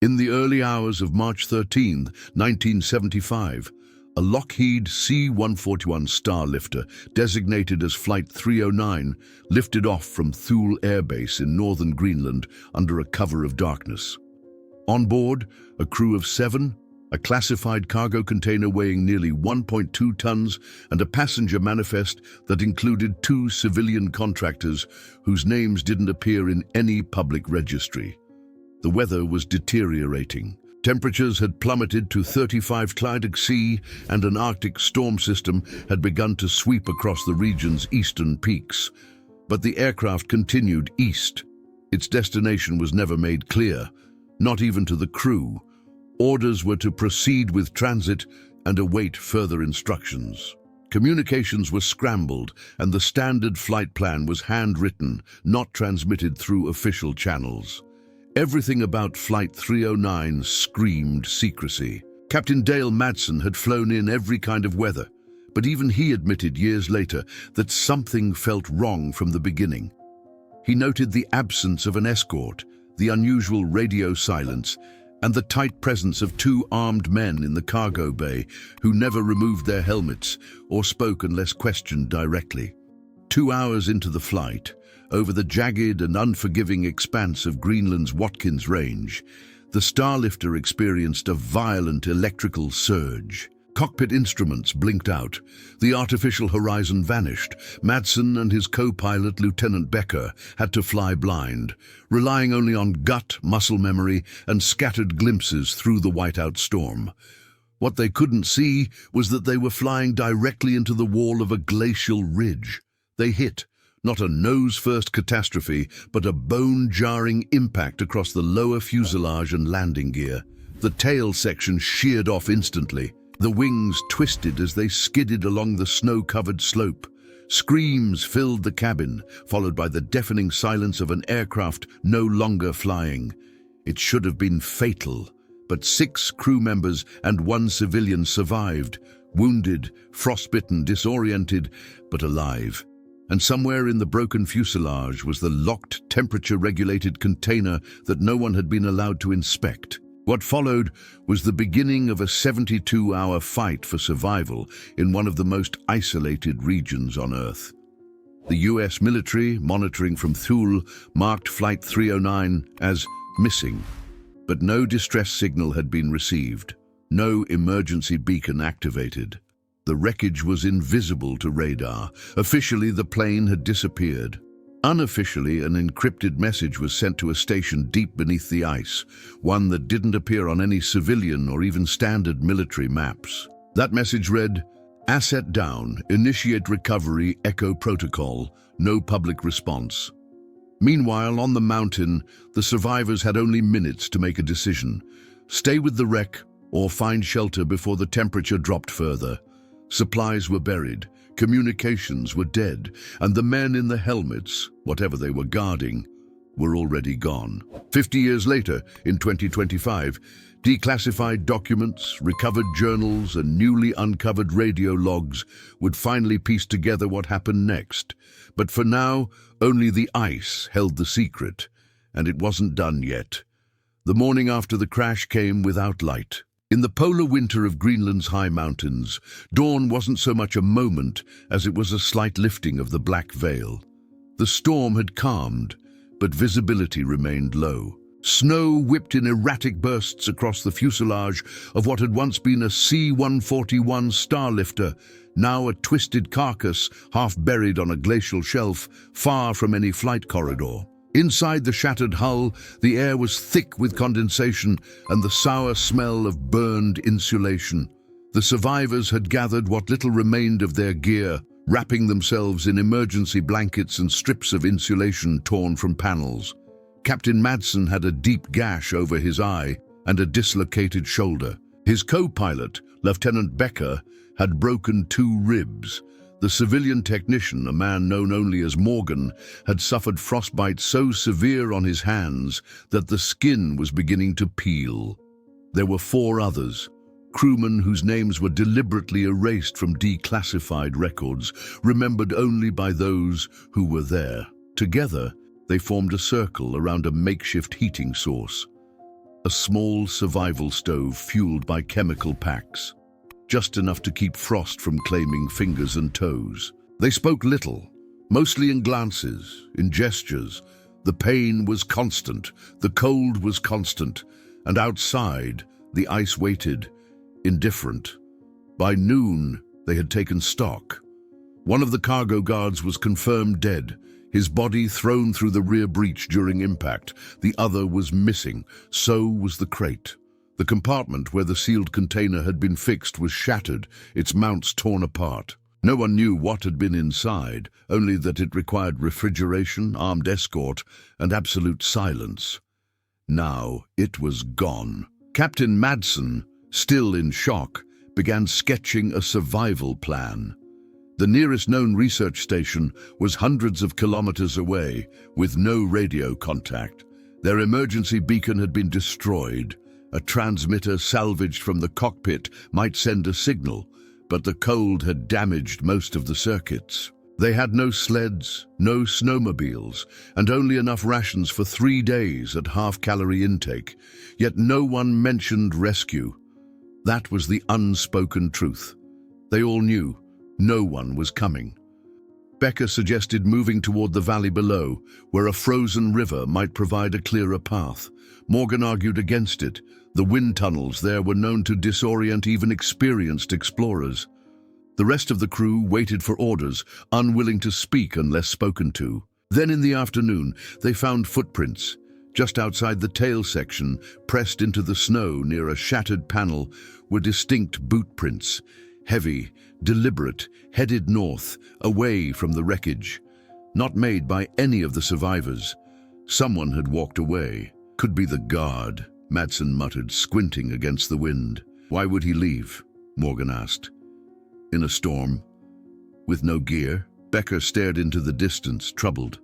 In the early hours of March 13, 1975, a Lockheed C-141 Starlifter, designated as Flight 309, lifted off from Thule Air Base in northern Greenland under a cover of darkness. On board, a crew of 7, a classified cargo container weighing nearly 1.2 tons, and a passenger manifest that included 2 civilian contractors whose names didn't appear in any public registry. The weather was deteriorating. Temperatures had plummeted to 35 Clydach C, and an Arctic storm system had begun to sweep across the region's eastern peaks. But the aircraft continued east. Its destination was never made clear, not even to the crew. Orders were to proceed with transit and await further instructions. Communications were scrambled, and the standard flight plan was handwritten, not transmitted through official channels. Everything about Flight 309 screamed secrecy. Captain Dale Madsen had flown in every kind of weather, but even he admitted years later that something felt wrong from the beginning. He noted the absence of an escort, the unusual radio silence, and the tight presence of 2 armed men in the cargo bay who never removed their helmets or spoke unless questioned directly. 2 hours into the flight, over the jagged and unforgiving expanse of Greenland's Watkins Range, the Starlifter experienced a violent electrical surge. Cockpit instruments blinked out. The artificial horizon vanished. Madsen and his co-pilot, Lieutenant Becker, had to fly blind, relying only on gut, muscle memory, and scattered glimpses through the whiteout storm. What they couldn't see was that they were flying directly into the wall of a glacial ridge. They hit, not a nose-first catastrophe, but a bone-jarring impact across the lower fuselage and landing gear. The tail section sheared off instantly. The wings twisted as they skidded along the snow-covered slope. Screams filled the cabin, followed by the deafening silence of an aircraft no longer flying. It should have been fatal, but 6 crew members and 1 civilian survived, wounded, frostbitten, disoriented, but alive. And somewhere in the broken fuselage was the locked, temperature-regulated container that no one had been allowed to inspect. What followed was the beginning of a 72-hour fight for survival in one of the most isolated regions on Earth. The US military, monitoring from Thule, marked Flight 309 as missing, but no distress signal had been received, no emergency beacon activated. The wreckage was invisible to radar. Officially, the plane had disappeared. Unofficially, an encrypted message was sent to a station deep beneath the ice, one that didn't appear on any civilian or even standard military maps. That message read, "Asset down, initiate recovery, Echo protocol, no public response." Meanwhile, on the mountain, the survivors had only minutes to make a decision: stay with the wreck or find shelter before the temperature dropped further. Supplies were buried, communications were dead, and the men in the helmets, whatever they were guarding, were already gone. 50 years later, in 2025, declassified documents, recovered journals, and newly uncovered radio logs would finally piece together what happened next. But for now, only the ice held the secret, and it wasn't done yet. The morning after the crash came without light. In the polar winter of Greenland's high mountains, dawn wasn't so much a moment as it was a slight lifting of the black veil. The storm had calmed, but visibility remained low. Snow whipped in erratic bursts across the fuselage of what had once been a C-141 Starlifter, now a twisted carcass half buried on a glacial shelf far from any flight corridor. Inside the shattered hull, the air was thick with condensation and the sour smell of burned insulation. The survivors had gathered what little remained of their gear, wrapping themselves in emergency blankets and strips of insulation torn from panels. Captain Madsen had a deep gash over his eye and a dislocated shoulder. His co-pilot, Lieutenant Becker, had broken 2 ribs. The civilian technician, a man known only as Morgan, had suffered frostbite so severe on his hands that the skin was beginning to peel. There were 4 others, crewmen whose names were deliberately erased from declassified records, remembered only by those who were there. Together, they formed a circle around a makeshift heating source. a small survival stove fueled by chemical packs, just enough to keep frost from claiming fingers and toes. They spoke little, mostly in glances, in gestures. The pain was constant, the cold was constant, and outside, the ice waited, indifferent. By noon, they had taken stock. One of the cargo guards was confirmed dead, his body thrown through the rear breach during impact. The other was missing, so was the crate. The compartment where the sealed container had been fixed was shattered, its mounts torn apart. No one knew what had been inside, only that it required refrigeration, armed escort, and absolute silence. Now it was gone. Captain Madsen, still in shock, began sketching a survival plan. The nearest known research station was hundreds of kilometers away, with no radio contact. Their emergency beacon had been destroyed. A transmitter salvaged from the cockpit might send a signal, but the cold had damaged most of the circuits. They had no sleds, no snowmobiles, and only enough rations for 3 days at half-calorie intake. Yet no one mentioned rescue. That was the unspoken truth. They all knew. No one was coming. Becker suggested moving toward the valley below, where a frozen river might provide a clearer path. Morgan argued against it. The wind tunnels there were known to disorient even experienced explorers. The rest of the crew waited for orders, unwilling to speak unless spoken to. Then in the afternoon, they found footprints. Just outside the tail section, pressed into the snow near a shattered panel, were distinct boot prints. Heavy, deliberate, headed north, away from the wreckage. Not made by any of the survivors. Someone had walked away. Could be the guard, Madsen muttered, squinting against the wind. Why would he leave? Morgan asked. In a storm? With no gear? Becker stared into the distance, troubled.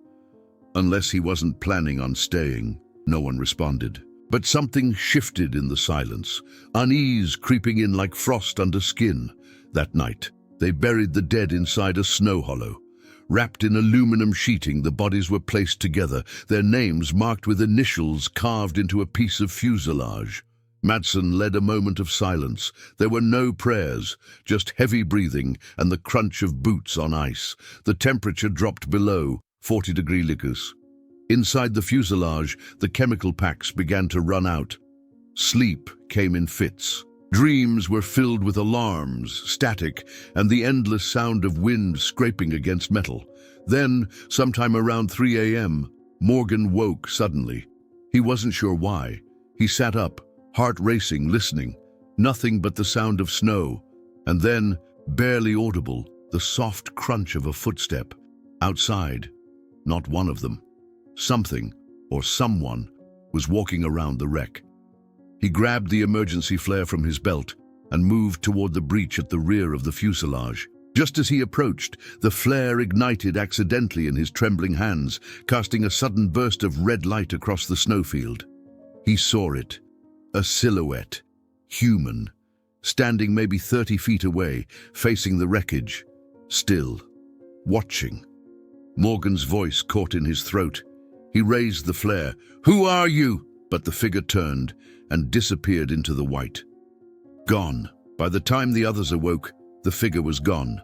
Unless he wasn't planning on staying, no one responded. But something shifted in the silence, unease creeping in like frost under skin. That night, they buried the dead inside a snow hollow. Wrapped in aluminum sheeting, the bodies were placed together, their names marked with initials carved into a piece of fuselage. Madsen led a moment of silence. There were no prayers, just heavy breathing and the crunch of boots on ice. The temperature dropped below 40 degrees. Inside the fuselage, the chemical packs began to run out. Sleep came in fits. Dreams were filled with alarms, static, and the endless sound of wind scraping against metal. Then, sometime around 3 a.m., Morgan woke suddenly. He wasn't sure why. He sat up, heart racing, listening. Nothing but the sound of snow. And then, barely audible, the soft crunch of a footstep. Outside, not one of them. Something, or someone, was walking around the wreck. He grabbed the emergency flare from his belt and moved toward the breach at the rear of the fuselage. Just as he approached, the flare ignited accidentally in his trembling hands, casting a sudden burst of red light across the snowfield. He saw it, a silhouette, human, standing maybe 30 feet away, facing the wreckage, still, watching. Morgan's voice caught in his throat. He raised the flare. "Who are you?" But the figure turned and disappeared into the white. Gone. By the time the others awoke, the figure was gone.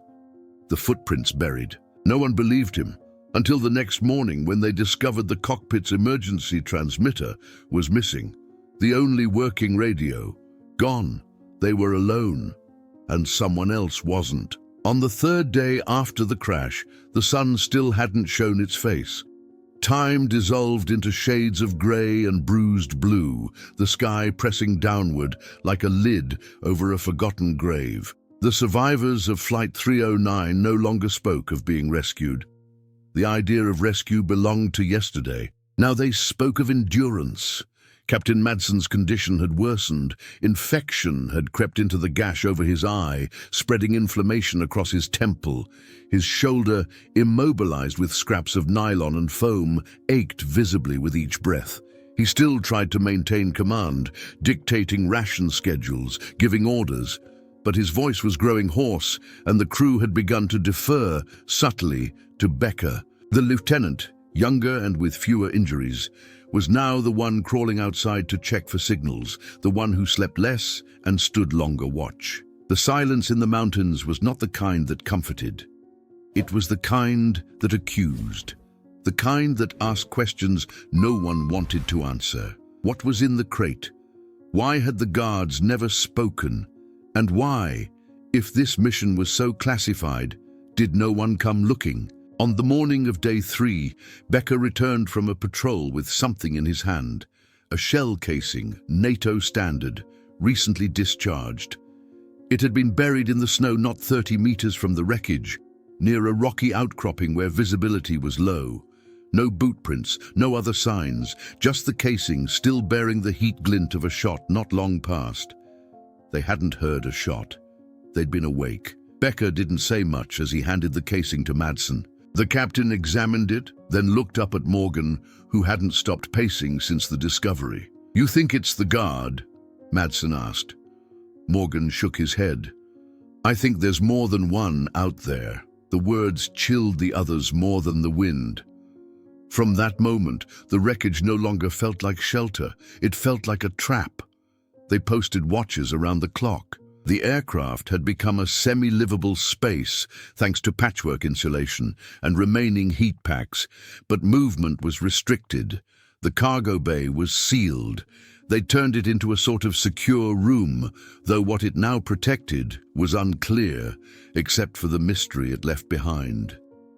The footprints buried. No one believed him, until the next morning when they discovered the cockpit's emergency transmitter was missing. The only working radio, gone. They were alone, and someone else wasn't. On the third day after the crash, the sun still hadn't shown its face. Time dissolved into shades of grey and bruised blue, the sky pressing downward like a lid over a forgotten grave. The survivors of Flight 309 no longer spoke of being rescued. The idea of rescue belonged to yesterday. Now they spoke of endurance. Captain Madsen's condition had worsened. Infection had crept into the gash over his eye, spreading inflammation across his temple. His shoulder, immobilized with scraps of nylon and foam, ached visibly with each breath. He still tried to maintain command, dictating ration schedules, giving orders. But his voice was growing hoarse, and the crew had begun to defer, subtly, to Becker. The lieutenant, younger and with fewer injuries, was now the one crawling outside to check for signals, the one who slept less and stood longer watch. The silence in the mountains was not the kind that comforted. It was the kind that accused, the kind that asked questions no one wanted to answer. What was in the crate? Why had the guards never spoken? And why, if this mission was so classified, did no one come looking? On the morning of day 3, Becker returned from a patrol with something in his hand, a shell casing, NATO standard, recently discharged. It had been buried in the snow not 30 meters from the wreckage, near a rocky outcropping where visibility was low. No boot prints, no other signs, just the casing still bearing the heat glint of a shot not long past. They hadn't heard a shot. They'd been awake. Becker didn't say much as he handed the casing to Madsen. The captain examined it, then looked up at Morgan, who hadn't stopped pacing since the discovery. "You think it's the guard?" Madsen asked. Morgan shook his head. "I think there's more than one out there." The words chilled the others more than the wind. From that moment, the wreckage no longer felt like shelter. It felt like a trap. They posted watches around the clock. The aircraft had become a semi-livable space thanks to patchwork insulation and remaining heat packs, but movement was restricted. The cargo bay was sealed. They turned it into a sort of secure room, though what it now protected was unclear, except for the mystery it left behind.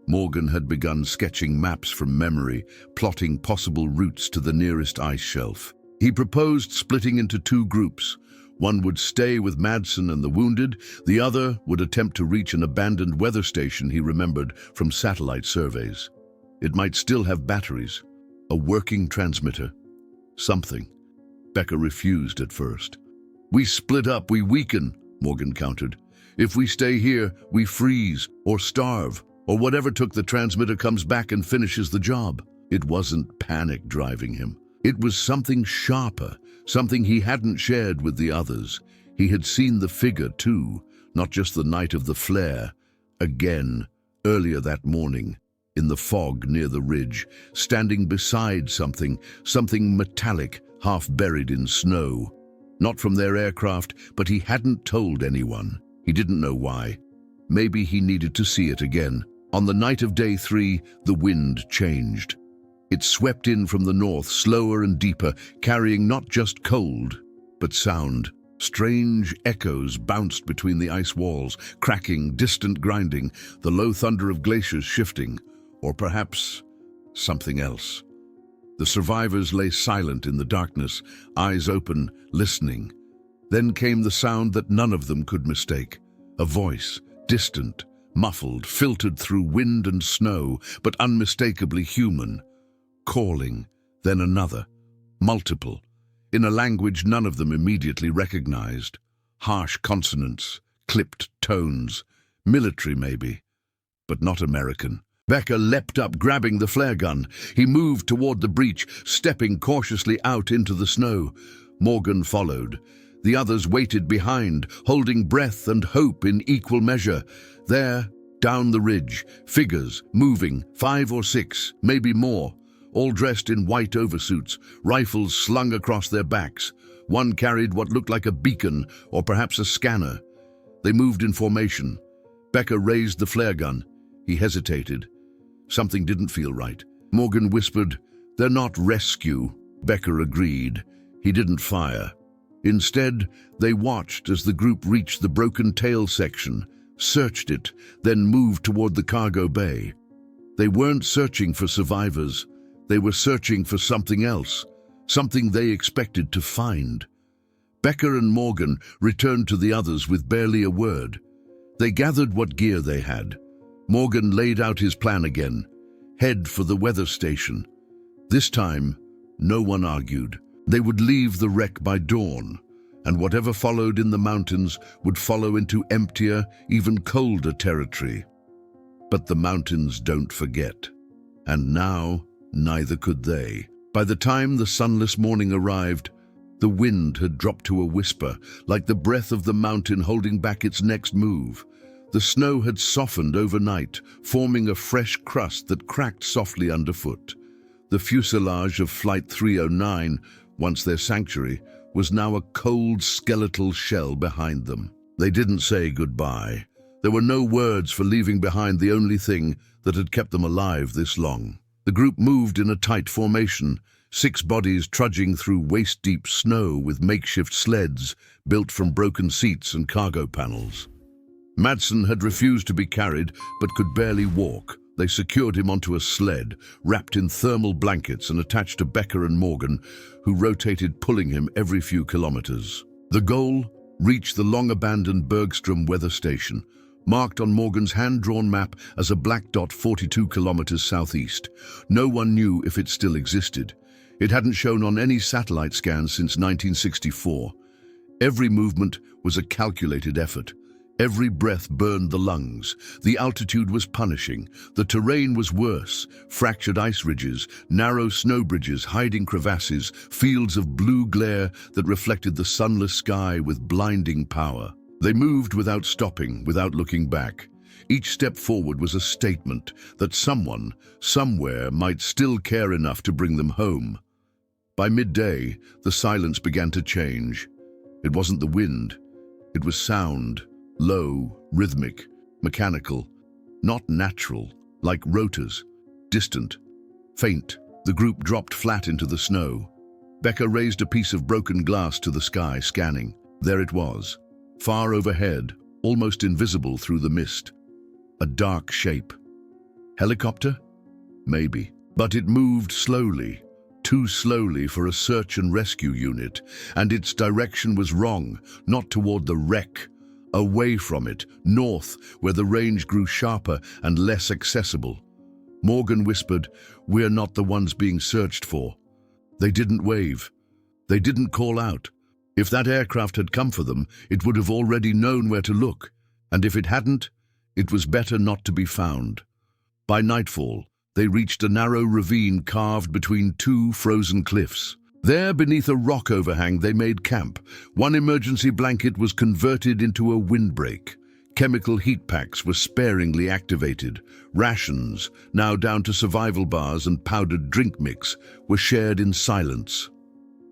Morgan had begun sketching maps from memory, plotting possible routes to the nearest ice shelf. He proposed splitting into 2 groups. One would stay with Madsen and the wounded, the other would attempt to reach an abandoned weather station he remembered from satellite surveys. It might still have batteries, a working transmitter, something. Becker refused at first. "We split up, we weaken," Morgan countered. "If we stay here, we freeze or starve, or whatever took the transmitter comes back and finishes the job." It wasn't panic driving him. It was something sharper, something he hadn't shared with the others. He had seen the figure too, not just the night of the flare. Again, earlier that morning, in the fog near the ridge, standing beside something metallic, half buried in snow. Not from their aircraft, but he hadn't told anyone. He didn't know why. Maybe he needed to see it again. On the night of day 3, the wind changed. It swept in from the north, slower and deeper, carrying not just cold, but sound. Strange echoes bounced between the ice walls, cracking, distant grinding, the low thunder of glaciers shifting, or perhaps something else. The survivors lay silent in the darkness, eyes open, listening. Then came the sound that none of them could mistake. A voice, distant, muffled, filtered through wind and snow, but unmistakably human. Calling, then another, multiple, in a language none of them immediately recognized. Harsh consonants, clipped tones, military maybe, but not American. Becker leapt up, grabbing the flare gun. He moved toward the breach, stepping cautiously out into the snow. Morgan followed. The others waited behind, holding breath and hope in equal measure. There, down the ridge, figures moving, 5 or 6, maybe more, all dressed in white oversuits, rifles slung across their backs. One carried what looked like a beacon or perhaps a scanner. They moved in formation. Becker raised the flare gun. He hesitated. Something didn't feel right. Morgan whispered, "They're not rescue." Becker agreed. He didn't fire. Instead, they watched as the group reached the broken tail section, searched it, then moved toward the cargo bay. They weren't searching for survivors. They were searching for something else, something they expected to find. Becker and Morgan returned to the others with barely a word. They gathered what gear they had. Morgan laid out his plan again. Head for the weather station. This time, no one argued. They would leave the wreck by dawn, and whatever followed in the mountains would follow into emptier, even colder territory. But the mountains don't forget. And now, neither could they. By the time the sunless morning arrived, the wind had dropped to a whisper, like the breath of the mountain holding back its next move. The snow had softened overnight, forming a fresh crust that cracked softly underfoot. The fuselage of Flight 309, once their sanctuary, was now a cold skeletal shell behind them. They didn't say goodbye. There were no words for leaving behind the only thing that had kept them alive this long. The group moved in a tight formation, 6 bodies trudging through waist-deep snow with makeshift sleds built from broken seats and cargo panels. Madsen had refused to be carried but could barely walk. They secured him onto a sled, wrapped in thermal blankets and attached to Becker and Morgan, who rotated pulling him every few kilometers. The goal? Reach the long-abandoned Bergstrom weather station, marked on Morgan's hand-drawn map as a black dot 42 kilometers southeast. No one knew if it still existed. It hadn't shown on any satellite scans since 1964. Every movement was a calculated effort. Every breath burned the lungs. The altitude was punishing. The terrain was worse. Fractured ice ridges, narrow snow bridges hiding crevasses, fields of blue glare that reflected the sunless sky with blinding power. They moved without stopping, without looking back. Each step forward was a statement that someone, somewhere, might still care enough to bring them home. By midday, the silence began to change. It wasn't the wind. It was sound. Low, rhythmic, mechanical, not natural, like rotors, distant, faint. The group dropped flat into the snow. Becker raised a piece of broken glass to the sky, scanning. There it was, far overhead, almost invisible through the mist. A dark shape. Helicopter? Maybe. But it moved slowly, too slowly for a search and rescue unit, and its direction was wrong, not toward the wreck. Away from it, north, where the range grew sharper and less accessible. Morgan whispered, "We're not the ones being searched for." They didn't wave. They didn't call out. If that aircraft had come for them, it would have already known where to look. And if it hadn't, it was better not to be found. By nightfall, they reached a narrow ravine carved between 2 frozen cliffs. There, beneath a rock overhang, they made camp. One emergency blanket was converted into a windbreak. Chemical heat packs were sparingly activated. Rations, now down to survival bars and powdered drink mix, were shared in silence.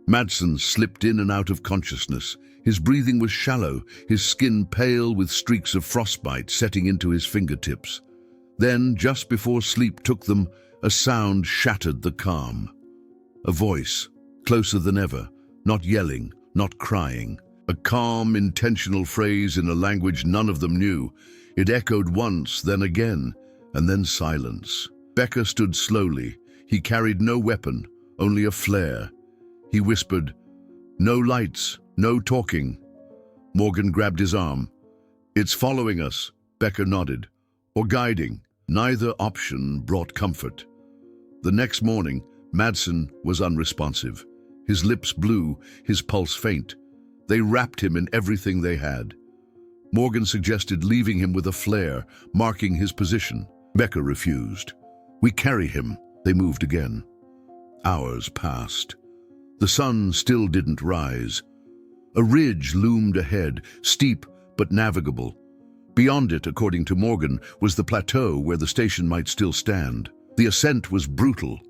Madsen slipped in and out of consciousness. His breathing was shallow, his skin pale with streaks of frostbite setting into his fingertips. Then, just before sleep took them, a sound shattered the calm. A voice, closer than ever, not yelling, not crying. A calm, intentional phrase in a language none of them knew. It echoed once, then again, and then silence. Becker stood slowly. He carried no weapon, only a flare. He whispered, "No lights, no talking." Morgan grabbed his arm. "It's following us," Becker nodded. "Or guiding." Neither option brought comfort. The next morning, Madsen was unresponsive. His lips blue, his pulse faint. They wrapped him in everything they had. Morgan suggested leaving him with a flare, marking his position. Becker refused. "We carry him." They moved again. Hours passed. The sun still didn't rise. A ridge loomed ahead, steep but navigable. Beyond it, according to Morgan, was the plateau where the station might still stand. The ascent was brutal.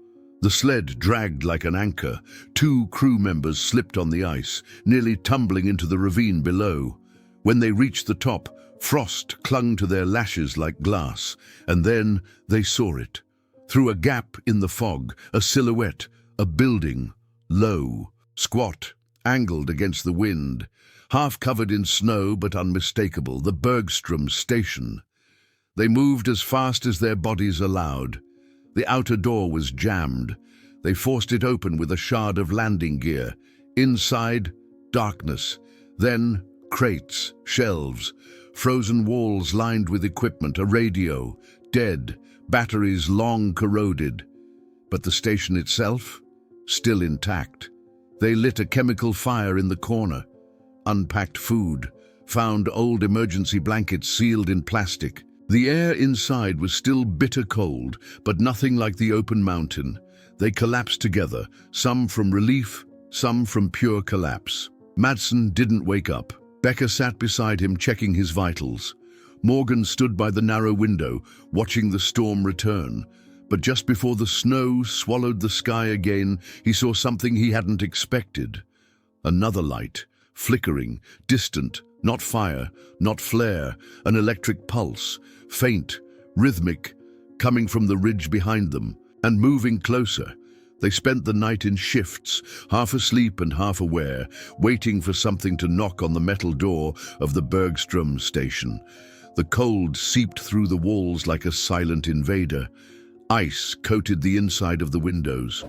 The sled dragged like an anchor. 2 crew members slipped on the ice, nearly tumbling into the ravine below. When they reached the top, frost clung to their lashes like glass, and then they saw it. Through a gap in the fog, a silhouette, a building, low, squat, angled against the wind, half covered in snow but unmistakable, the Bergstrom station. They moved as fast as their bodies allowed. The outer door was jammed. They forced it open with a shard of landing gear. Inside, darkness. Then, crates, shelves, frozen walls lined with equipment, a radio, dead, batteries long corroded. But the station itself, still intact. They lit a chemical fire in the corner, unpacked food, found old emergency blankets sealed in plastic. The air inside was still bitter cold, but nothing like the open mountain. They collapsed together, some from relief, some from pure collapse. Madsen didn't wake up. Becker sat beside him, checking his vitals. Morgan stood by the narrow window, watching the storm return. But just before the snow swallowed the sky again, he saw something he hadn't expected. Another light, flickering, distant, not fire, not flare, an electric pulse, faint, rhythmic, coming from the ridge behind them, and moving closer. They spent the night in shifts, half asleep and half aware, waiting for something to knock on the metal door of the Bergstrom station. The cold seeped through the walls like a silent invader. Ice coated the inside of the windows.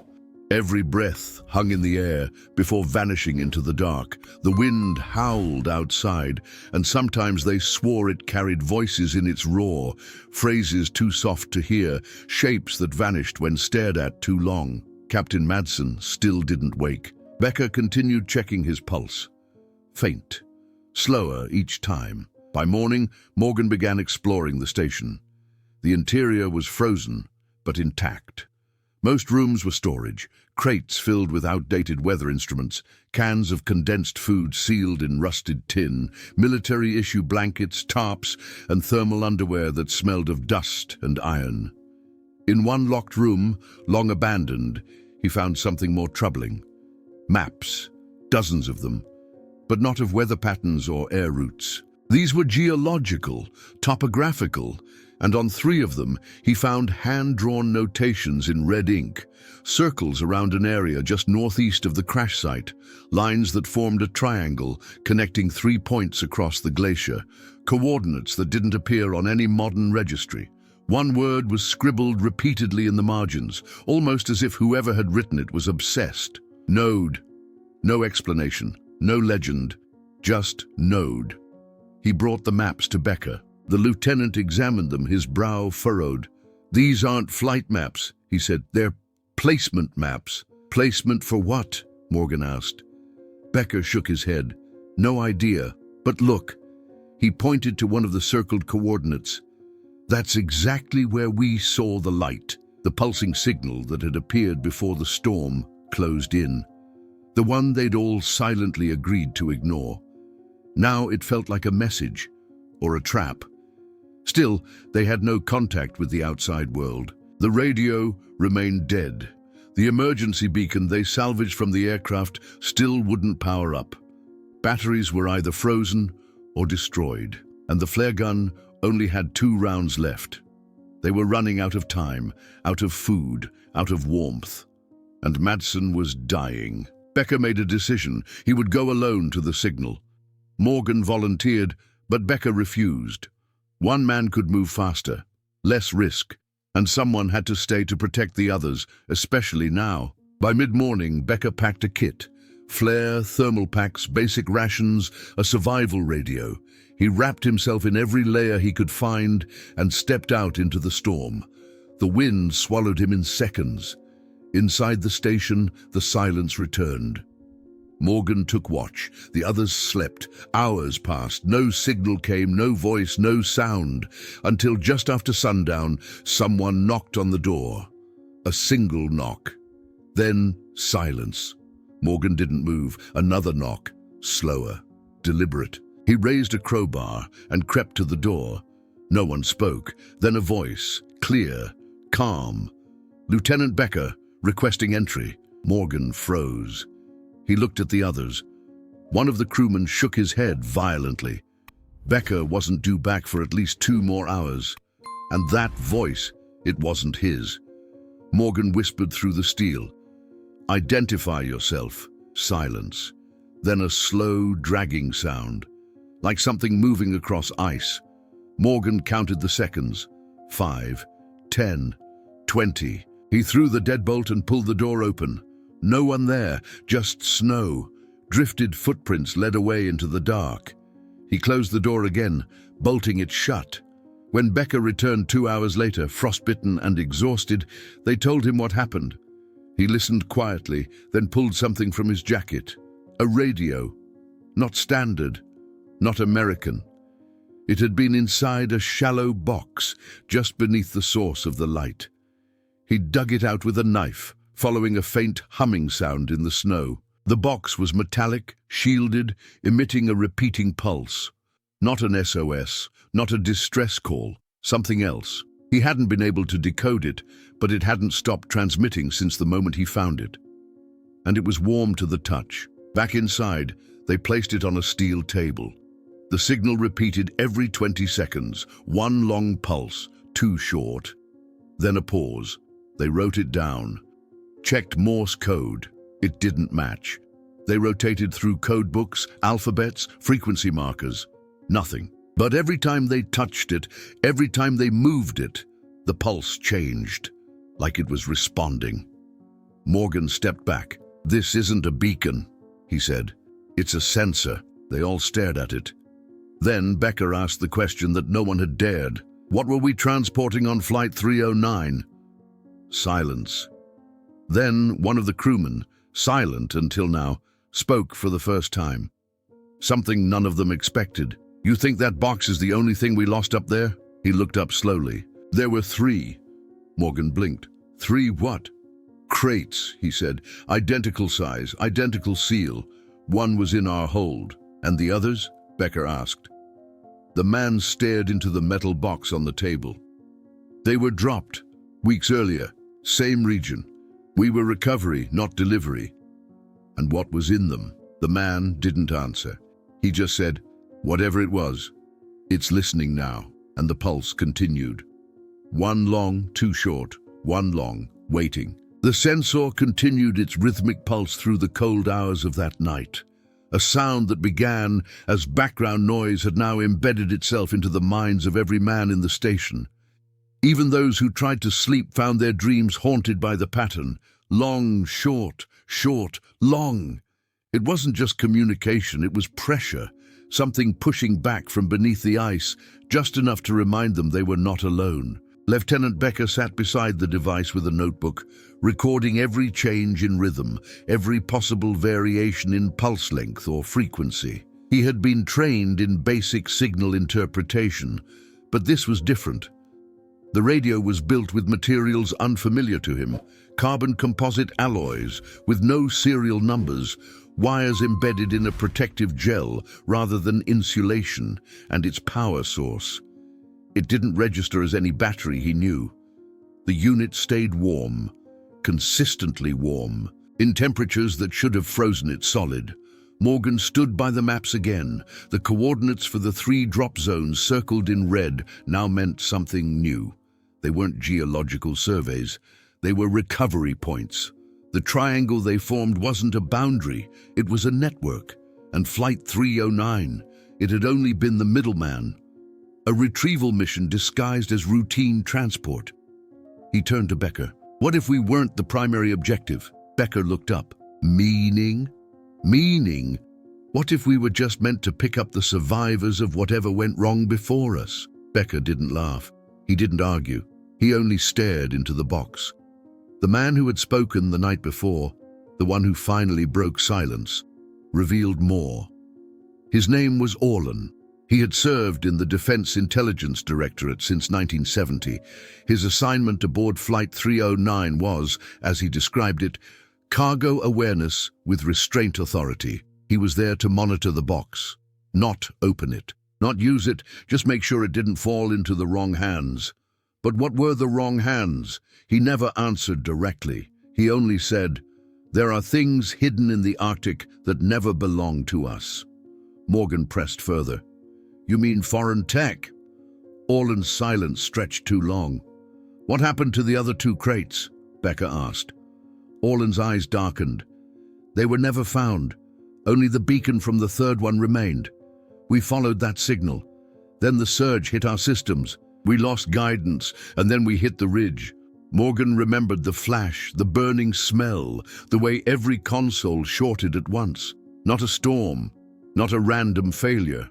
Every breath hung in the air before vanishing into the dark. The wind howled outside, and sometimes they swore it carried voices in its roar, phrases too soft to hear, shapes that vanished when stared at too long. Captain Madsen still didn't wake. Becker continued checking his pulse. Faint, slower each time. By morning, Morgan began exploring the station. The interior was frozen, but intact. Most rooms were storage, crates filled with outdated weather instruments, cans of condensed food sealed in rusted tin, military-issue blankets, tarps, and thermal underwear that smelled of dust and iron. In one locked room, long abandoned, he found something more troubling. Maps, dozens of them, but not of weather patterns or air routes. These were geological, topographical, and on 3 of them he found hand-drawn notations in red ink, circles around an area just northeast of the crash site, lines that formed a triangle connecting 3 points across the glacier, coordinates that didn't appear on any modern registry. One word was scribbled repeatedly in the margins, almost as if whoever had written it was obsessed. Node. No explanation, no legend, just node. He brought the maps to Becker. The lieutenant examined them, his brow furrowed. "These aren't flight maps," he said. "They're placement maps." "Placement for what?" Morgan asked. Becker shook his head. "No idea. But look." He pointed to one of the circled coordinates. "That's exactly where we saw the light." The pulsing signal that had appeared before the storm closed in. The one they'd all silently agreed to ignore. Now it felt like a message, or a trap. Still, they had no contact with the outside world. The radio remained dead. The emergency beacon they salvaged from the aircraft still wouldn't power up. Batteries were either frozen or destroyed, and the flare gun only had 2 rounds left. They were running out of time, out of food, out of warmth. And Madsen was dying. Becker made a decision. He would go alone to the signal. Morgan volunteered, but Becker refused. One man could move faster, less risk, and someone had to stay to protect the others, especially now. By mid-morning, Becker packed a kit: flare, thermal packs, basic rations, a survival radio. He wrapped himself in every layer he could find and stepped out into the storm. The wind swallowed him in seconds. Inside the station, the silence returned. Morgan took watch. The others slept. Hours passed. No signal came, no voice, no sound, until just after sundown, someone knocked on the door. A single knock. Then silence. Morgan didn't move. Another knock. Slower. Deliberate. He raised a crowbar and crept to the door. No one spoke. Then a voice. Clear. Calm. "Lieutenant Becker, requesting entry." Morgan froze. He looked at the others. One of the crewmen shook his head violently. Becker wasn't due back for at least 2 more hours. And that voice, it wasn't his. Morgan whispered through the steel. "Identify yourself." Silence. Then a slow, dragging sound, like something moving across ice. Morgan counted the seconds. 5, 10, 20. He threw the deadbolt and pulled the door open. No one there, just snow. Drifted footprints led away into the dark. He closed the door again, bolting it shut. When Becker returned 2 hours later, frostbitten and exhausted, they told him what happened. He listened quietly, then pulled something from his jacket. A radio. Not standard, not American. It had been inside a shallow box, just beneath the source of the light. He dug it out with a knife, following a faint humming sound in the snow. The box was metallic, shielded, emitting a repeating pulse. Not an SOS, not a distress call, something else. He hadn't been able to decode it, but it hadn't stopped transmitting since the moment he found it. And it was warm to the touch. Back inside, they placed it on a steel table. The signal repeated every 20 seconds, one long pulse, too short. Then a pause. They wrote it down. Checked Morse code. It didn't match. They rotated through code books, alphabets, frequency markers. Nothing. But every time they touched it, every time they moved it, the pulse changed, like it was responding. Morgan stepped back. "This isn't a beacon," he said. "It's a sensor." They all stared at it. Then Becker asked the question that no one had dared. "What were we transporting on Flight 309? Silence. Then one of the crewmen, silent until now, spoke for the first time. Something none of them expected. "You think that box is the only thing we lost up there?" He looked up slowly. "There were 3. Morgan blinked. "3 what?" "Crates," he said. "Identical size, identical seal. One was in our hold." "And the others?" Becker asked. The man stared into the metal box on the table. "They were dropped weeks earlier. Same region. We were recovery, not delivery." "And what was in them?" The man didn't answer. He just said, "Whatever it was, it's listening now." And the pulse continued. One long, two short, one long, waiting. The sensor continued its rhythmic pulse through the cold hours of that night. A sound that began as background noise had now embedded itself into the minds of every man in the station. Even those who tried to sleep found their dreams haunted by the pattern. Long, short, short, long. It wasn't just communication, it was pressure. Something pushing back from beneath the ice, just enough to remind them they were not alone. Lieutenant Becker sat beside the device with a notebook, recording every change in rhythm, every possible variation in pulse length or frequency. He had been trained in basic signal interpretation, but this was different. The radio was built with materials unfamiliar to him, carbon composite alloys with no serial numbers, wires embedded in a protective gel rather than insulation, and its power source. It didn't register as any battery, he knew. The unit stayed warm, consistently warm, in temperatures that should have frozen it solid. Morgan stood by the maps again. The coordinates for the 3 drop zones circled in red now meant something new. They weren't geological surveys. They were recovery points. The triangle they formed wasn't a boundary, it was a network. And Flight 309, it had only been the middleman. A retrieval mission disguised as routine transport. He turned to Becker. "What if we weren't the primary objective?" Becker looked up. "Meaning? Meaning? What if we were just meant to pick up the survivors of whatever went wrong before us?" Becker didn't laugh. He didn't argue. He only stared into the box. The man who had spoken the night before, the one who finally broke silence, revealed more. His name was Orlan. He had served in the Defense Intelligence Directorate since 1970. His assignment aboard Flight 309 was, as he described it, cargo awareness with restraint authority. He was there to monitor the box, not open it, not use it, just make sure it didn't fall into the wrong hands. But what were the wrong hands? He never answered directly. He only said, "There are things hidden in the Arctic that never belong to us." Morgan pressed further. "You mean foreign tech?" Orlan's silence stretched too long. "What happened to the other 2 crates?" Becker asked. Orlan's eyes darkened. "They were never found. Only the beacon from the 3rd one remained. We followed that signal. Then the surge hit our systems. We lost guidance, and then we hit the ridge." Morgan remembered the flash, the burning smell, the way every console shorted at once. Not a storm, not a random failure.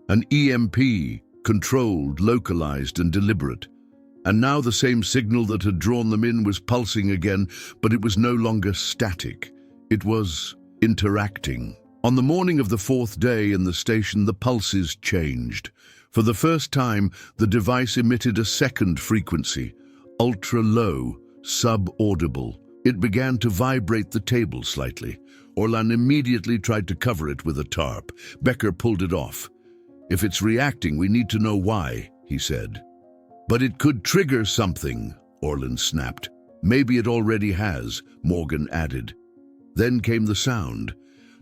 An EMP, controlled, localized, and deliberate. And now the same signal that had drawn them in was pulsing again, but it was no longer static. It was interacting. On the morning of the 4th day in the station, the pulses changed. For the first time, the device emitted a second frequency, ultra-low, sub-audible. It began to vibrate the table slightly. Orlan immediately tried to cover it with a tarp. Becker pulled it off. If it's reacting, we need to know why, he said. But it could trigger something, Orlan snapped. Maybe it already has, Morgan added. Then came the sound.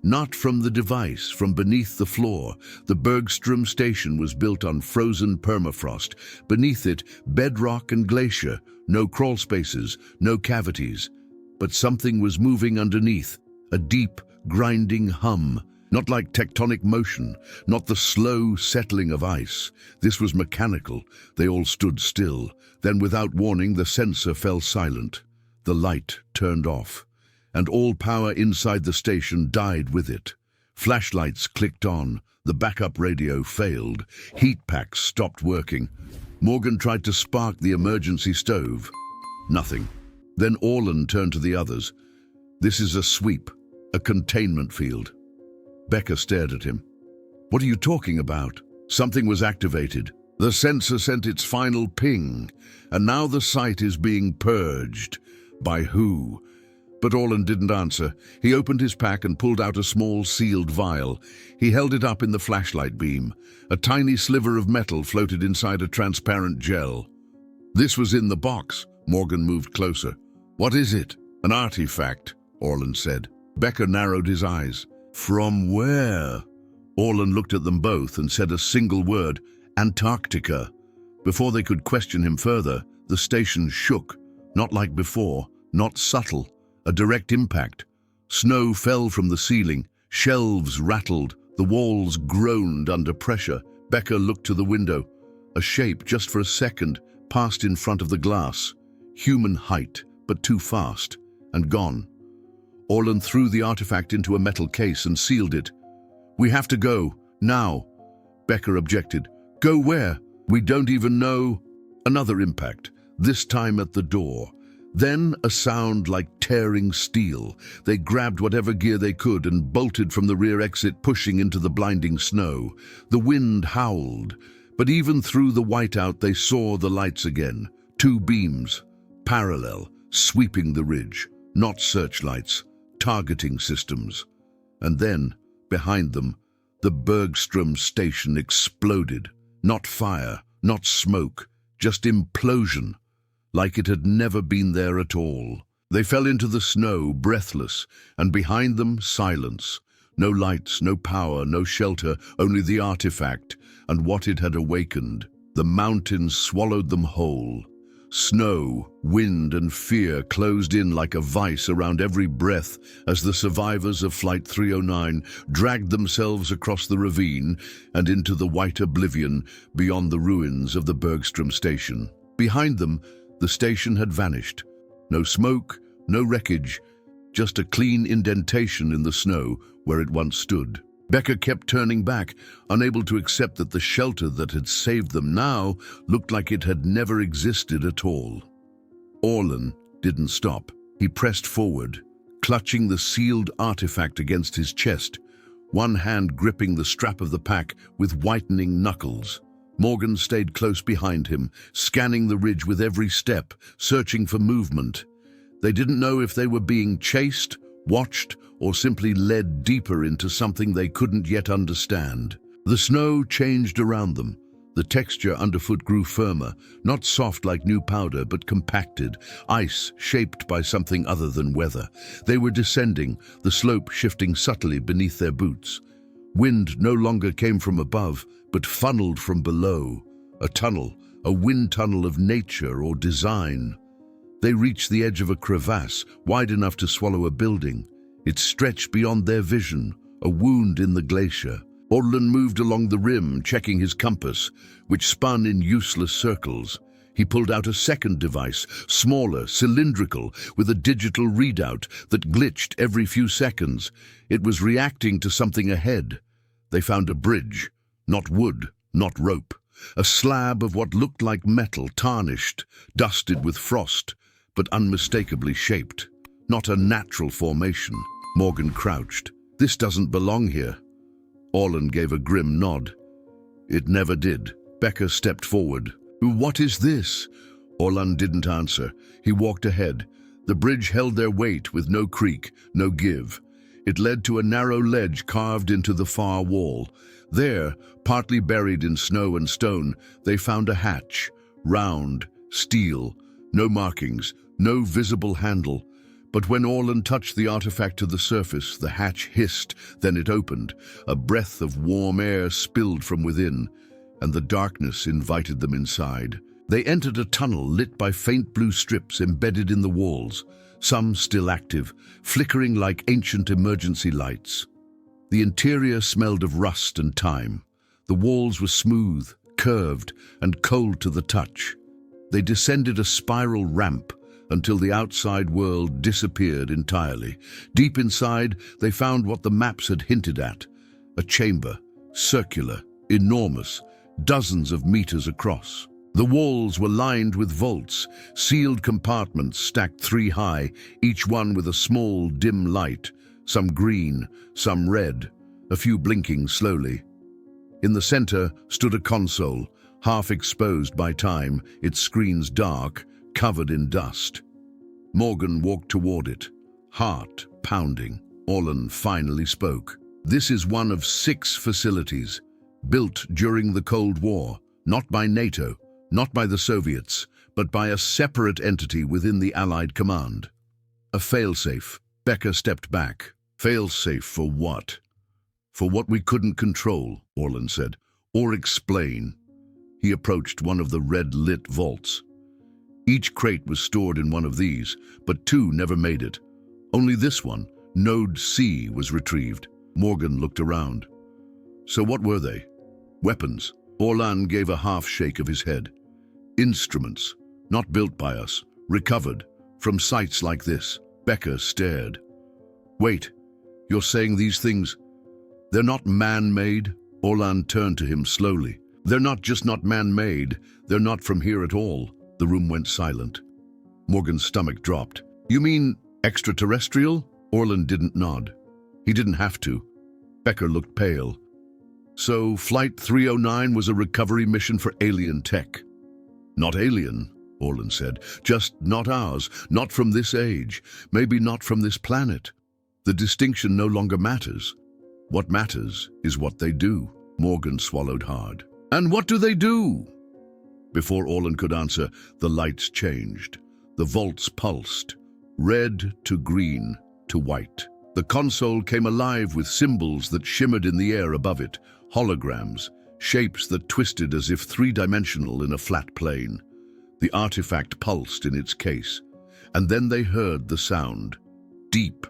Not from the device, from beneath the floor. The Bergstrom station was built on frozen permafrost. Beneath it, bedrock and glacier. No crawl spaces, no cavities. But something was moving underneath. A deep, grinding hum. Not like tectonic motion, not the slow settling of ice. This was mechanical. They all stood still. Then, without warning, the sensor fell silent. The light turned off, and all power inside the station died with it. Flashlights clicked on. The backup radio failed. Heat packs stopped working. Morgan tried to spark the emergency stove. Nothing. Then Orlan turned to the others. This is a sweep, a containment field. Becca stared at him. What are you talking about? Something was activated. The sensor sent its final ping, and now the site is being purged. By who? But Orlan didn't answer. He opened his pack and pulled out a small sealed vial. He held it up in the flashlight beam. A tiny sliver of metal floated inside a transparent gel. This was in the box. Morgan moved closer. What is it? An artifact, Orlan said. Becca narrowed his eyes. From where? Orlan looked at them both and said a single word, Antarctica. Before they could question him further, the station shook. Not like before, not subtle. A direct impact. Snow fell from the ceiling. Shelves rattled. The walls groaned under pressure. Becca looked to the window. A shape, just for a second, passed in front of the glass. Human height, but too fast. And gone. Orlan threw the artifact into a metal case and sealed it. We have to go, now. Becca objected. Go where? We don't even know. Another impact, this time at the door. Then a sound like tearing steel. They grabbed whatever gear they could and bolted from the rear exit, pushing into the blinding snow. The wind howled, but even through the whiteout they saw the lights again. Two beams, parallel, sweeping the ridge. Not searchlights. Targeting systems. And then, behind them, the Bergstrom station exploded. Not fire, not smoke, just implosion, like it had never been there at all. They fell into the snow, breathless, and behind them, silence. No lights, no power, no shelter, only the artifact and what it had awakened. The mountains swallowed them whole. Snow, wind, and fear closed in like a vice around every breath as the survivors of Flight 309 dragged themselves across the ravine and into the white oblivion beyond the ruins of the Bergstrom station. Behind them, the station had vanished. No smoke, no wreckage, just a clean indentation in the snow where it once stood. Becca kept turning back, unable to accept that the shelter that had saved them now looked like it had never existed at all. Orlan didn't stop. He pressed forward, clutching the sealed artifact against his chest, one hand gripping the strap of the pack with whitening knuckles. Morgan stayed close behind him, scanning the ridge with every step, searching for movement. They didn't know if they were being chased, watched, or simply led deeper into something they couldn't yet understand. The snow changed around them. The texture underfoot grew firmer, not soft like new powder, but compacted, ice shaped by something other than weather. They were descending, the slope shifting subtly beneath their boots. Wind no longer came from above, but funneled from below. A tunnel, a wind tunnel of nature or design. They reached the edge of a crevasse, wide enough to swallow a building. It stretched beyond their vision, a wound in the glacier. Orlan moved along the rim, checking his compass, which spun in useless circles. He pulled out a second device, smaller, cylindrical, with a digital readout that glitched every few seconds. It was reacting to something ahead. They found a bridge, not wood, not rope. A slab of what looked like metal, tarnished, dusted with frost, but unmistakably shaped. Not a natural formation. Morgan crouched. This doesn't belong here. Orlan gave a grim nod. It never did. Becca stepped forward. What is this? Orlan didn't answer. He walked ahead. The bridge held their weight with no creak, no give. It led to a narrow ledge carved into the far wall. There, partly buried in snow and stone, they found a hatch, round, steel, no markings, no visible handle. But when Orlan touched the artifact to the surface, the hatch hissed, then it opened. A breath of warm air spilled from within, and the darkness invited them inside. They entered a tunnel lit by faint blue strips embedded in the walls, some still active, flickering like ancient emergency lights. The interior smelled of rust and time. The walls were smooth, curved, and cold to the touch. They descended a spiral ramp until the outside world disappeared entirely. Deep inside, they found what the maps had hinted at: a chamber, circular, enormous, dozens of meters across. The walls were lined with vaults, sealed compartments stacked 3 high, each one with a small, dim light, some green, some red, a few blinking slowly. In the center stood a console, half exposed by time, its screens dark, covered in dust. Morgan walked toward it, heart pounding. Orlan finally spoke. "This is one of 6 facilities, built during the Cold War, not by NATO, not by the Soviets, but by a separate entity within the Allied command. A failsafe." Becker stepped back. "Failsafe for what?" "For what we couldn't control," Orlan said, "or explain." He approached one of the red-lit vaults. Each crate was stored in one of these, but 2 never made it. Only this one, Node C, was retrieved. Morgan looked around. "So what were they?" "Weapons." Orlan gave a half shake of his head. "Instruments, not built by us, recovered, from sites like this." Becker stared. "Wait, you're saying these things, they're not man-made?" Orlan turned to him slowly. "They're not just not man-made, they're not from here at all." The room went silent. Morgan's stomach dropped. "You mean extraterrestrial?" Orlan didn't nod. He didn't have to. Becker looked pale. "So Flight 309 was a recovery mission for alien tech?" "Not alien," Orlan said. "Just not ours, not from this age, maybe not from this planet. The distinction no longer matters. What matters is what they do." Morgan swallowed hard. "And what do they do?" Before Orlan could answer, the lights changed. The vaults pulsed, red to green to white. The console came alive with symbols that shimmered in the air above it, holograms, shapes that twisted as if 3-dimensional in a flat plane. The artifact pulsed in its case, and then they heard the sound, deep,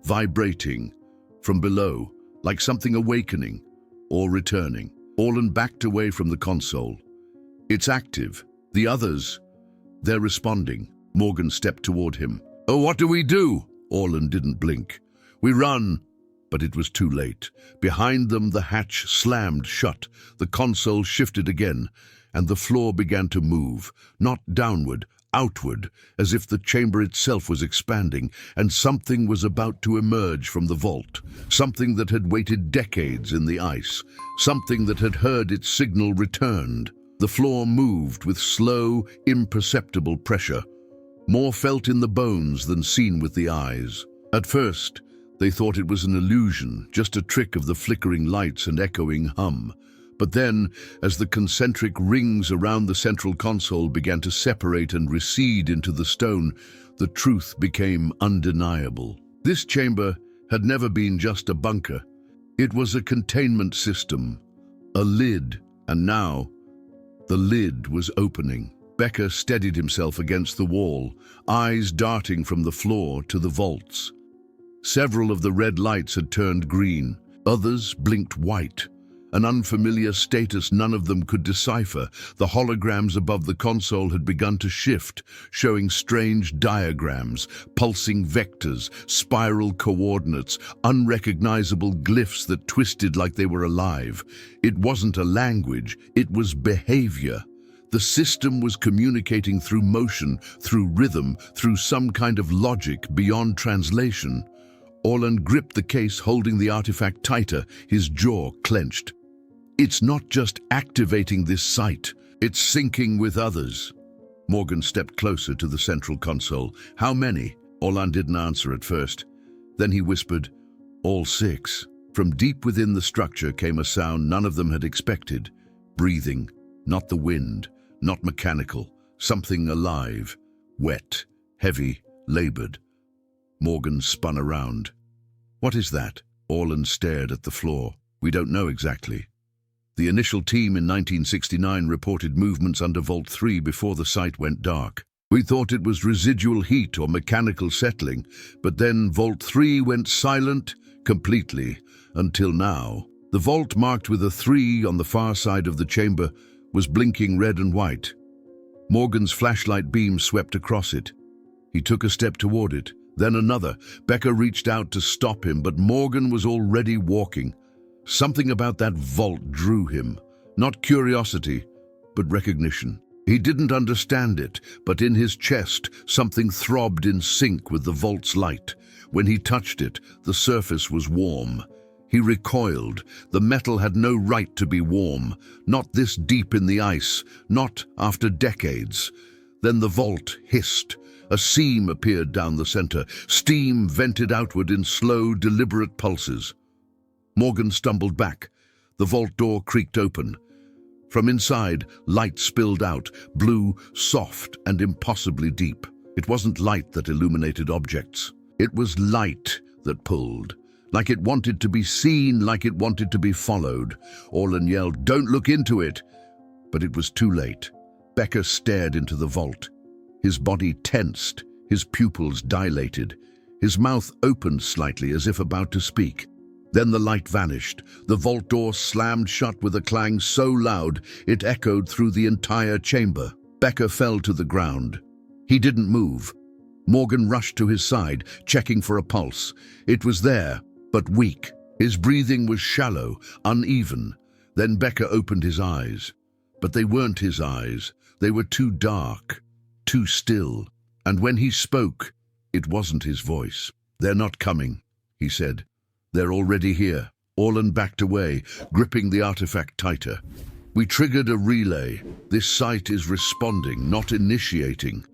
vibrating, from below, like something awakening or returning. Orlan backed away from the console. "It's active. The others, they're responding." Morgan stepped toward him. "Oh, what do we do?" Orlan didn't blink. "We run." But it was too late. Behind them, the hatch slammed shut, the console shifted again, and the floor began to move, not downward, outward, as if the chamber itself was expanding, and something was about to emerge from the vault, something that had waited decades in the ice, something that had heard its signal returned. The floor moved with slow, imperceptible pressure, more felt in the bones than seen with the eyes. At first, they thought it was an illusion, just a trick of the flickering lights and echoing hum. But then, as the concentric rings around the central console began to separate and recede into the stone, the truth became undeniable. This chamber had never been just a bunker. It was a containment system, a lid, and now the lid was opening. Becker steadied himself against the wall, eyes darting from the floor to the vaults. Several of the red lights had turned green, others blinked white. An unfamiliar status none of them could decipher. The holograms above the console had begun to shift, showing strange diagrams, pulsing vectors, spiral coordinates, unrecognizable glyphs that twisted like they were alive. It wasn't a language, it was behavior. The system was communicating through motion, through rhythm, through some kind of logic beyond translation. Orlan gripped the case, holding the artifact tighter, his jaw clenched. "It's not just activating this site, it's syncing with others." Morgan stepped closer to the central console. "How many?" Orlan didn't answer at first. Then he whispered, all six. From deep within the structure came a sound none of them had expected. Breathing, not the wind, not mechanical, something alive, wet, heavy, labored. Morgan spun around. "What is that?" Orland stared at the floor. "We don't know exactly." The initial team in 1969 reported movements under Vault 3 before the site went dark. "We thought it was residual heat or mechanical settling, but then Vault 3 went silent completely, until now." The vault marked with a 3 on the far side of the chamber was blinking red and white. Morgan's flashlight beam swept across it. He took a step toward it, then another. Becker reached out to stop him, but Morgan was already walking. Something about that vault drew him. Not curiosity, but recognition. He didn't understand it, but in his chest, something throbbed in sync with the vault's light. When he touched it, the surface was warm. He recoiled. The metal had no right to be warm. Not this deep in the ice. Not after decades. Then the vault hissed. A seam appeared down the center. Steam vented outward in slow, deliberate pulses. Morgan stumbled back. The vault door creaked open. From inside, light spilled out, blue, soft, and impossibly deep. It wasn't light that illuminated objects. It was light that pulled. Like it wanted to be seen, like it wanted to be followed. Orland yelled, "Don't look into it!" But it was too late. Becker stared into the vault. His body tensed, his pupils dilated. His mouth opened slightly as if about to speak. Then the light vanished. The vault door slammed shut with a clang so loud it echoed through the entire chamber. Becker fell to the ground. He didn't move. Morgan rushed to his side, checking for a pulse. It was there, but weak. His breathing was shallow, uneven. Then Becker opened his eyes. But they weren't his eyes. They were too dark, too still. And when he spoke, it wasn't his voice. "They're not coming," he said. "They're already here." Orland backed away, gripping the artifact tighter. "We triggered a relay. This site is responding, not initiating."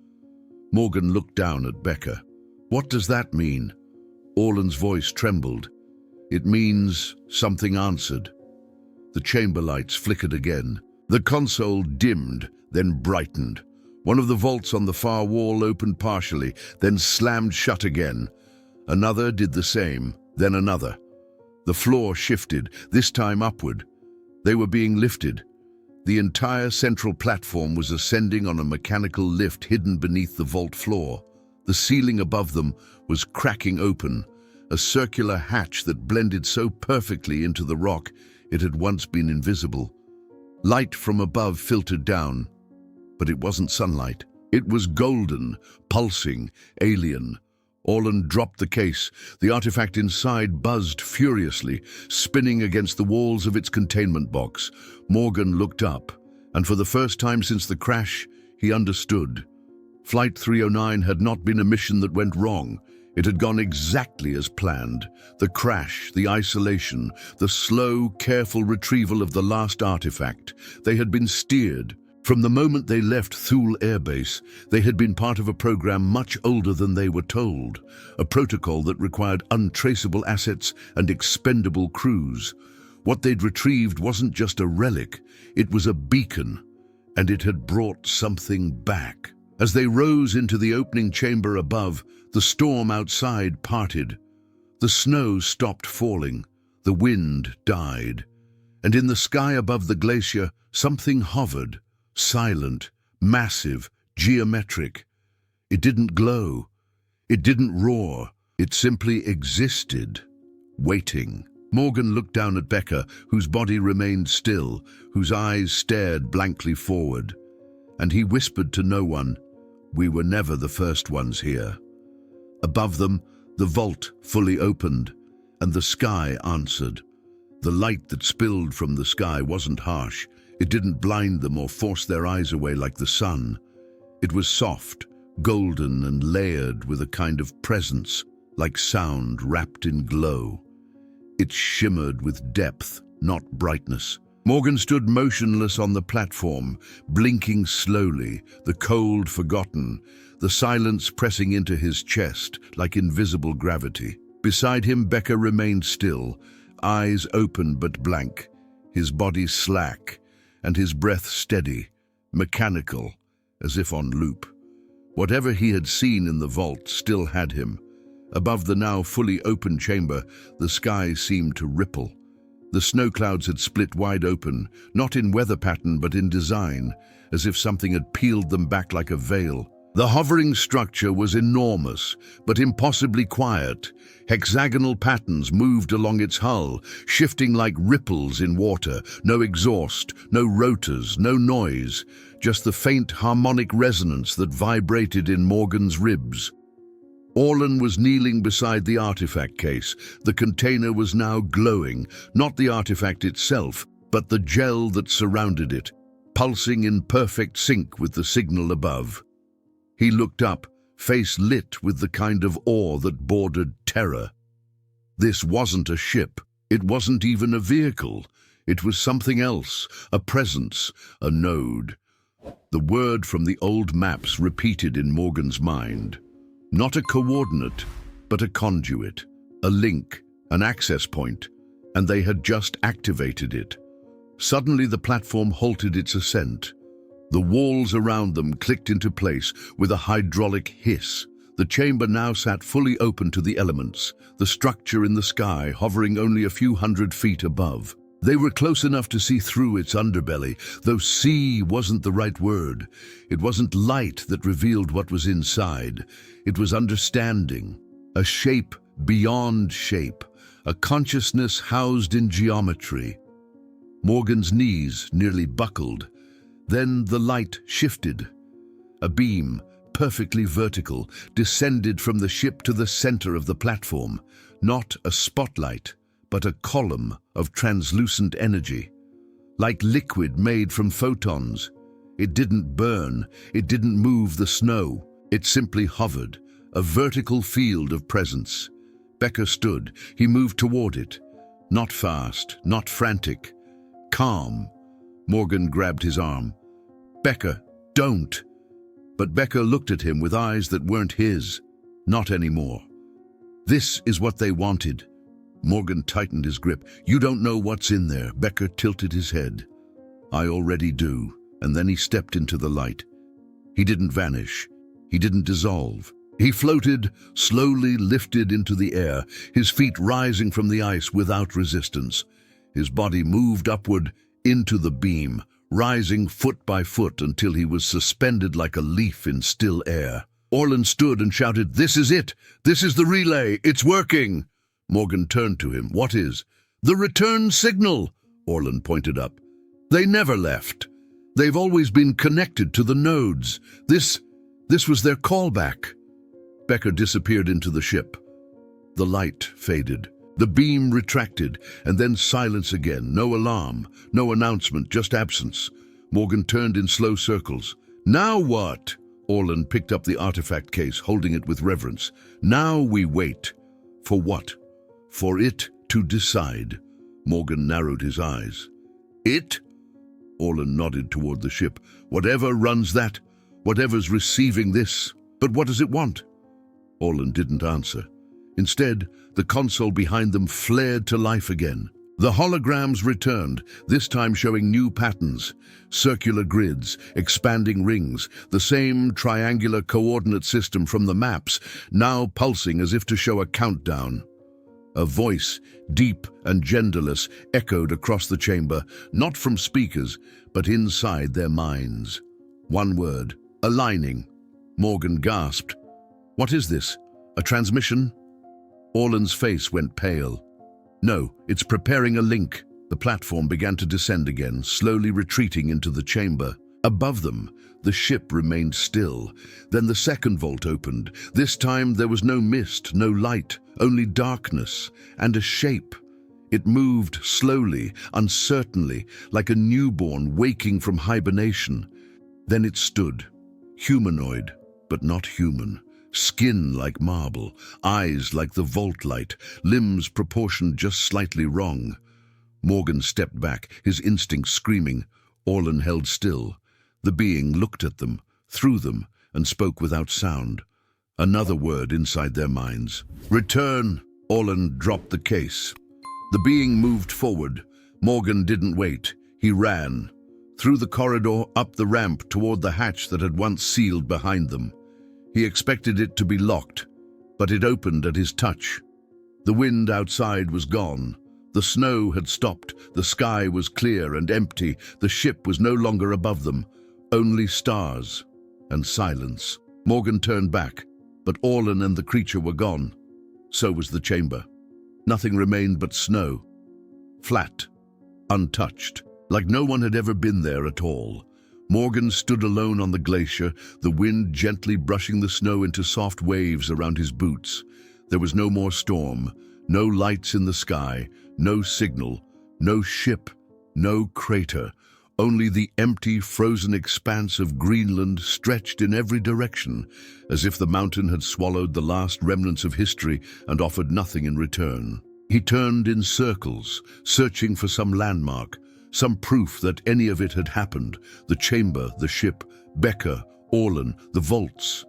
Morgan looked down at Becker. "What does that mean?" Orland's voice trembled. "It means something answered." The chamber lights flickered again. The console dimmed, then brightened. One of the vaults on the far wall opened partially, then slammed shut again. Another did the same, then another. The floor shifted, this time upward. They were being lifted. The entire central platform was ascending on a mechanical lift hidden beneath the vault floor. The ceiling above them was cracking open, a circular hatch that blended so perfectly into the rock it had once been invisible. Light from above filtered down, but it wasn't sunlight. It was golden, pulsing, alien. Orland dropped the case. The artifact inside buzzed furiously, spinning against the walls of its containment box. Morgan looked up, and for the first time since the crash, he understood. Flight 309 had not been a mission that went wrong. It had gone exactly as planned. The crash, the isolation, the slow, careful retrieval of the last artifact. They had been steered. From the moment they left Thule Air Base, they had been part of a program much older than they were told, a protocol that required untraceable assets and expendable crews. What they'd retrieved wasn't just a relic, it was a beacon, and it had brought something back. As they rose into the opening chamber above, the storm outside parted. The snow stopped falling, the wind died, and in the sky above the glacier, something hovered. Silent, massive, geometric. It didn't glow. It didn't roar. It simply existed, waiting. Morgan looked down at Becker, whose body remained still, whose eyes stared blankly forward. And he whispered to no one, "We were never the first ones here." Above them, the vault fully opened, and the sky answered. The light that spilled from the sky wasn't harsh. It didn't blind them or force their eyes away like the sun. It was soft, golden, and layered with a kind of presence, like sound wrapped in glow. It shimmered with depth, not brightness. Morgan stood motionless on the platform, blinking slowly, the cold forgotten, the silence pressing into his chest like invisible gravity. Beside him, Becker remained still, eyes open but blank, his body slack, and his breath steady, mechanical, as if on loop. Whatever he had seen in the vault still had him. Above the now fully open chamber, the sky seemed to ripple. The snow clouds had split wide open, not in weather pattern but in design, as if something had peeled them back like a veil. The hovering structure was enormous, but impossibly quiet. Hexagonal patterns moved along its hull, shifting like ripples in water. No exhaust, no rotors, no noise, just the faint harmonic resonance that vibrated in Morgan's ribs. Orlan was kneeling beside the artifact case. The container was now glowing, not the artifact itself, but the gel that surrounded it, pulsing in perfect sync with the signal above. He looked up, face lit with the kind of awe that bordered terror. This wasn't a ship. It wasn't even a vehicle. It was something else, a presence, a node. The word from the old maps repeated in Morgan's mind. Not a coordinate, but a conduit, a link, an access point, and they had just activated it. Suddenly the platform halted its ascent. The walls around them clicked into place with a hydraulic hiss. The chamber now sat fully open to the elements, the structure in the sky hovering only a few hundred feet above. They were close enough to see through its underbelly, though see wasn't the right word. It wasn't light that revealed what was inside. It was understanding, a shape beyond shape, a consciousness housed in geometry. Morgan's knees nearly buckled. Then the light shifted. A beam, perfectly vertical, descended from the ship to the center of the platform, not a spotlight, but a column of translucent energy. Like liquid made from photons. It didn't burn, it didn't move the snow, it simply hovered, a vertical field of presence. Becker stood, he moved toward it. Not fast, not frantic, calm. Morgan grabbed his arm. "Becker, don't!" But Becker looked at him with eyes that weren't his. Not anymore. "This is what they wanted." Morgan tightened his grip. "You don't know what's in there." Becker tilted his head. "I already do." And then he stepped into the light. He didn't vanish. He didn't dissolve. He floated, slowly lifted into the air, his feet rising from the ice without resistance. His body moved upward into the beam, rising foot by foot until he was suspended like a leaf in still air. Orlan stood and shouted, "This is it! This is the relay! It's working!" Morgan turned to him. "What is?" "The return signal," Orlan pointed up. "They never left. They've always been connected to the nodes. This was their callback." Becker disappeared into the ship. The light faded. The beam retracted, and then silence again. No alarm, no announcement, just absence. Morgan turned in slow circles. "Now what?" Orlan picked up the artifact case, holding it with reverence. "Now we wait." "For what?" "For it to decide." Morgan narrowed his eyes. "It?" Orlan nodded toward the ship. "Whatever runs that, whatever's receiving this. But what does it want?" Orlan didn't answer. Instead, the console behind them flared to life again. The holograms returned, this time showing new patterns. Circular grids, expanding rings, the same triangular coordinate system from the maps, now pulsing as if to show a countdown. A voice, deep and genderless, echoed across the chamber, not from speakers, but inside their minds. One word, aligning. Morgan gasped. "What is this? A transmission?" Orlan's face went pale. "No, it's preparing a link." The platform began to descend again, slowly retreating into the chamber. Above them, the ship remained still. Then the second vault opened. This time there was no mist, no light, only darkness, and a shape. It moved slowly, uncertainly, like a newborn waking from hibernation. Then it stood, humanoid, but not human. Skin like marble, eyes like the vault light, limbs proportioned just slightly wrong. Morgan stepped back, his instincts screaming. Orlan held still. The being looked at them, through them, and spoke without sound. Another word inside their minds. "Return!" Orlan dropped the case. The being moved forward. Morgan didn't wait. He ran. Through the corridor, up the ramp toward the hatch that had once sealed behind them. He expected it to be locked, but it opened at his touch. The wind outside was gone. The snow had stopped. The sky was clear and empty. The ship was no longer above them. Only stars and silence. Morgan turned back, but Orlan and the creature were gone. So was the chamber. Nothing remained but snow. Flat, untouched, like no one had ever been there at all. Morgan stood alone on the glacier, the wind gently brushing the snow into soft waves around his boots. There was no more storm, no lights in the sky, no signal, no ship, no crater. Only the empty, frozen expanse of Greenland stretched in every direction, as if the mountain had swallowed the last remnants of history and offered nothing in return. He turned in circles, searching for some landmark, some proof that any of it had happened: the chamber, the ship, Becker, Orlan, the vaults.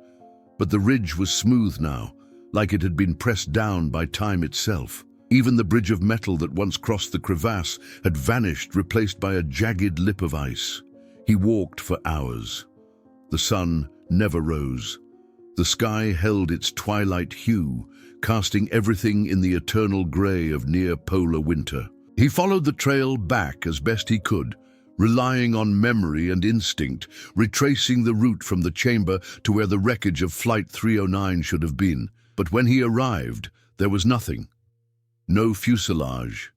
But the ridge was smooth now, like it had been pressed down by time itself. Even the bridge of metal that once crossed the crevasse had vanished, replaced by a jagged lip of ice. He walked for hours. The sun never rose. The sky held its twilight hue, casting everything in the eternal gray of near-polar winter. He followed the trail back as best he could, relying on memory and instinct, retracing the route from the chamber to where the wreckage of Flight 309 should have been. But when he arrived, there was nothing. No fuselage,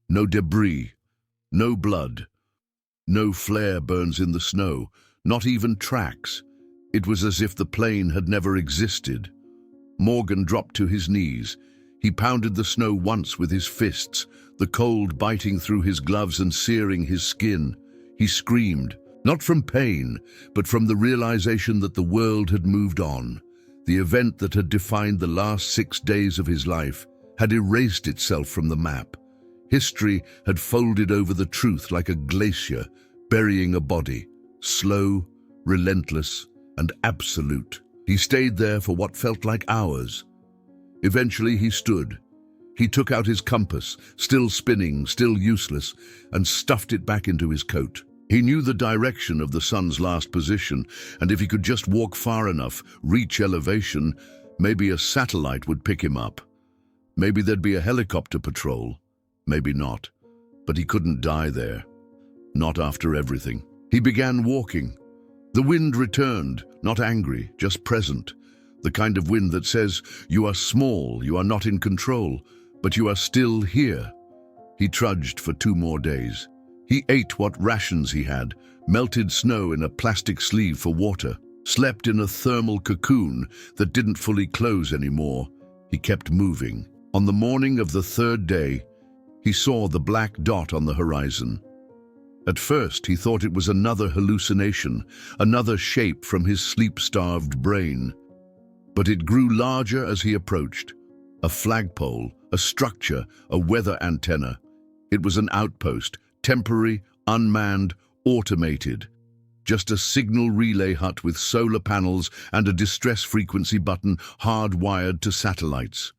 no debris, no blood, no flare burns in the snow, not even tracks. It was as if the plane had never existed. Morgan dropped to his knees. He pounded the snow once with his fists, the cold biting through his gloves and searing his skin. He screamed, not from pain, but from the realization that the world had moved on. The event that had defined the last 6 days of his life had erased itself from the map. History had folded over the truth like a glacier, burying a body, slow, relentless, and absolute. He stayed there for what felt like hours. Eventually he stood. He took out his compass, still spinning, still useless, and stuffed it back into his coat. He knew the direction of the sun's last position, and if he could just walk far enough, reach elevation, maybe a satellite would pick him up. Maybe there'd be a helicopter patrol. Maybe not. But he couldn't die there. Not after everything. He began walking. The wind returned, not angry, just present. The kind of wind that says, you are small, you are not in control, but you are still here. He trudged for 2 more days. He ate what rations he had, melted snow in a plastic sleeve for water, slept in a thermal cocoon that didn't fully close anymore. He kept moving. On the morning of the 3rd day, he saw the black dot on the horizon. At first, he thought it was another hallucination, another shape from his sleep-starved brain. But it grew larger as he approached. A flagpole, a structure, a weather antenna. It was an outpost, temporary, unmanned, automated. Just a signal relay hut with solar panels and a distress frequency button hardwired to satellites.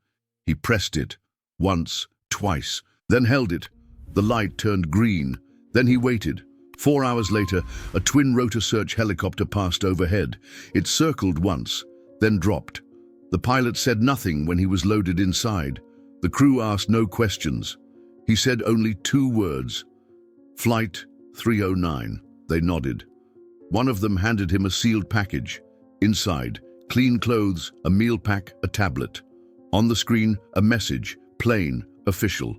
He pressed it, once, twice, then held it. The light turned green. Then he waited. 4 hours later, a twin-rotor search helicopter passed overhead. It circled once, then dropped. The pilot said nothing when he was loaded inside. The crew asked no questions. He said only 2 words. Flight 309. They nodded. One of them handed him a sealed package. Inside, clean clothes, a meal pack, a tablet. On the screen, a message, plain, official.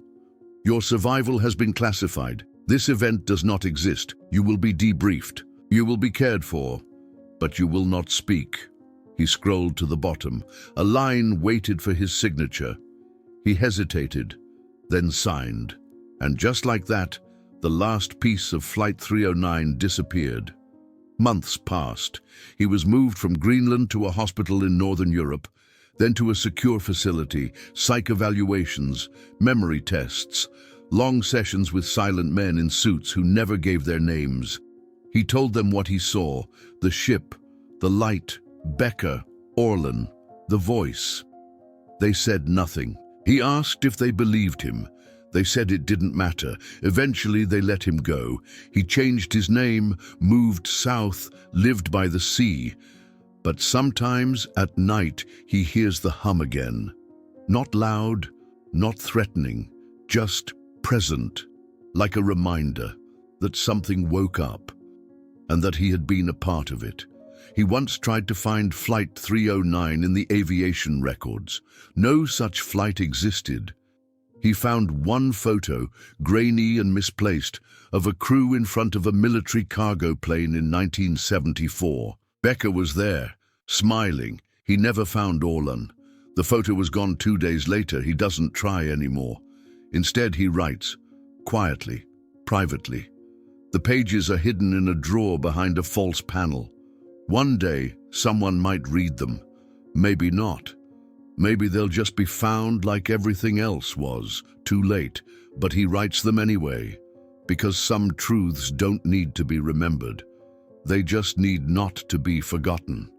Your survival has been classified. This event does not exist. You will be debriefed. You will be cared for, but you will not speak. He scrolled to the bottom. A line waited for his signature. He hesitated, then signed. And just like that, the last piece of Flight 309 disappeared. Months passed. He was moved from Greenland to a hospital in Northern Europe, then to a secure facility, psych evaluations, memory tests, long sessions with silent men in suits who never gave their names. He told them what he saw, the ship, the light, Becker, Orlan, the voice. They said nothing. He asked if they believed him. They said it didn't matter. Eventually, they let him go. He changed his name, moved south, lived by the sea. But sometimes, at night, he hears the hum again. Not loud, not threatening, just present, like a reminder that something woke up and that he had been a part of it. He once tried to find Flight 309 in the aviation records. No such flight existed. He found one photo, grainy and misplaced, of a crew in front of a military cargo plane in 1974. Becker was there, smiling. He never found Orlan. The photo was gone 2 days later. He doesn't try anymore. Instead, he writes, quietly, privately. The pages are hidden in a drawer behind a false panel. One day, someone might read them. Maybe not. Maybe they'll just be found like everything else was, too late. But he writes them anyway, because some truths don't need to be remembered. They just need not to be forgotten.